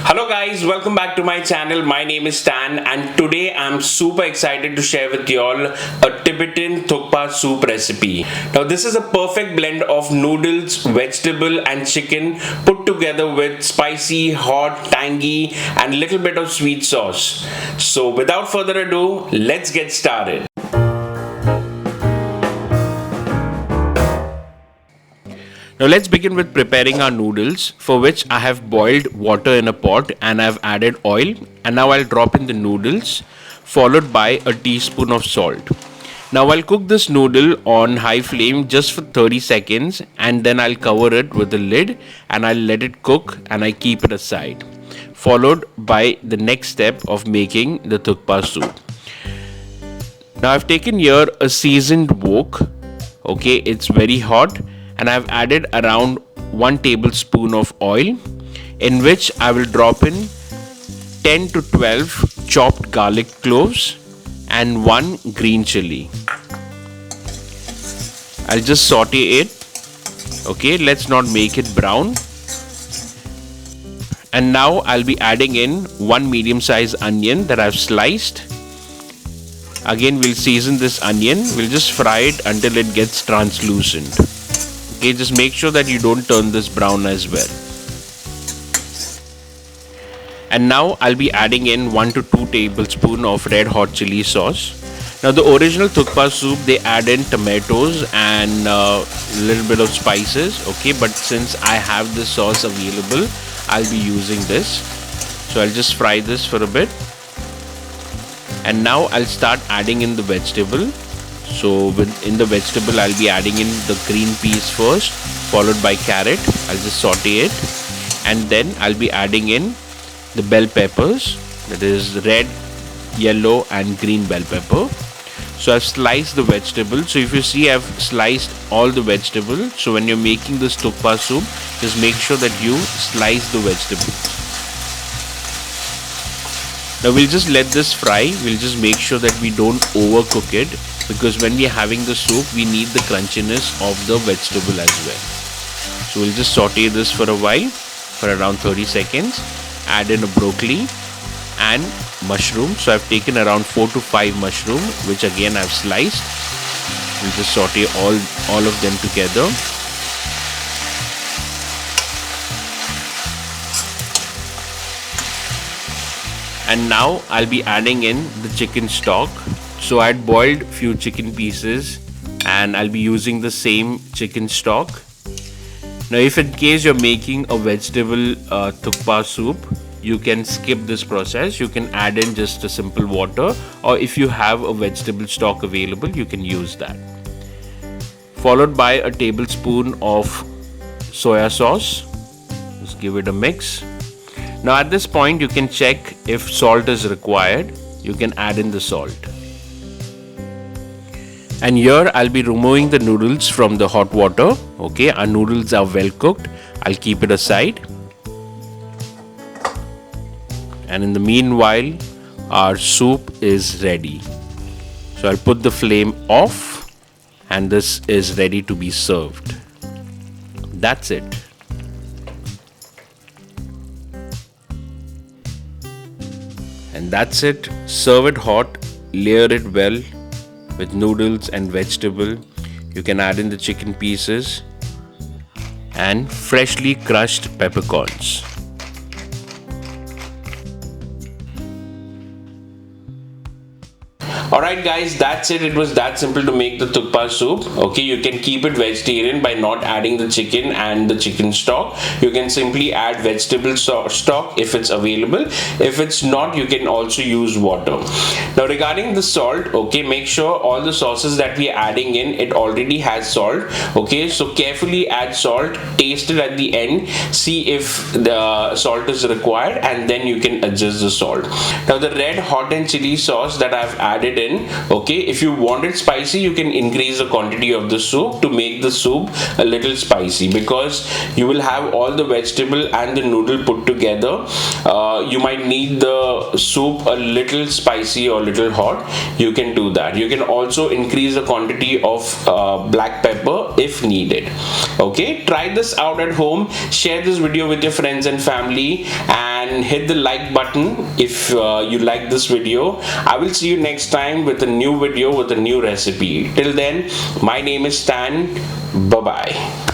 Hello guys, welcome back to my channel. My name is Stan and today I'm super excited to share with you all a Tibetan Thukpa soup recipe. Now this is a perfect blend of noodles, vegetable and chicken put together with spicy, hot, tangy and little bit of sweet sauce. So without further ado, let's get started. Now let's begin with preparing our noodles, for which I have boiled water in a pot and I've added oil, and now I'll drop in the noodles followed by a teaspoon of salt. Now I'll cook this noodle on high flame just for 30 seconds and then I'll cover it with a lid and I'll let it cook and I keep it aside, followed by the next step of making the thukpa soup. Now I've taken here a seasoned wok. Okay, it's very hot and I've added around 1 tablespoon of oil, in which I will drop in 10 to 12 chopped garlic cloves and 1 green chili. I'll just saute it. Okay, let's not make it brown. And now I'll be adding in 1 medium-sized onion that I've sliced. Again, we'll season this onion. We'll just fry it until it gets translucent. Okay, just make sure that you don't turn this brown as well. And now I'll be adding in 1 to 2 tablespoons of red hot chili sauce. Now the original thukpa soup, they add in tomatoes and a little bit of spices. Okay, but since I have this sauce available, I'll be using this. So I'll just fry this for a bit. And now I'll start adding in the vegetable. So in the vegetable, I'll be adding in the green peas first, followed by carrot. I'll just saute it. And then I'll be adding in the bell peppers. That is red, yellow and green bell pepper. So I've sliced the vegetable. So if you see, I've sliced all the vegetable. So when you're making this thukpa soup, just make sure that you slice the vegetables. Now we'll just let this fry. We'll just make sure that we don't overcook it, because when we're having the soup, we need the crunchiness of the vegetable as well. So we'll just saute this for a while, for around 30 seconds. Add in a broccoli and mushroom. So I've taken around 4 to 5 mushroom, which again I've sliced. We'll just saute all of them together. And now I'll be adding in the chicken stock. So I'd boiled few chicken pieces and I'll be using the same chicken stock. Now if in case you're making a vegetable thukpa soup, you can skip this process. You can add in just a simple water, or if you have a vegetable stock available, you can use that. Followed by a tablespoon of soya sauce. Just give it a mix. Now at this point, you can check if salt is required. You can add in the salt. And here I'll be removing the noodles from the hot water. Okay, our noodles are well cooked. I'll keep it aside. And in the meanwhile, our soup is ready. So I'll put the flame off and this is ready to be served. That's it. And that's it. Serve it hot, layer it well with noodles and vegetable. You can add in the chicken pieces and freshly crushed peppercorns. Alright guys, that's it. It was that simple to make the thukpa soup. Okay, you can keep it vegetarian by not adding the chicken and the chicken stock. You can simply add vegetable stock if it's available. If it's not, you can also use water. Now regarding the salt, okay, make sure all the sauces that we are adding in, it already has salt. Okay, so carefully add salt, taste it at the end, see if the salt is required, and then you can adjust the salt. Now the red hot and chili sauce that I've added in, okay, if you want it spicy, you can increase the quantity of the soup to make the soup a little spicy, because you will have all the vegetable and the noodle put together. You might need the soup a little spicy or little hot. You can do that. You can also increase the quantity of black pepper if needed. Okay, try this out at home, share this video with your friends and family, and and hit the like button if you like this video. I will see you next time with a new video with a new recipe. Till then, my name is Stan. Bye bye.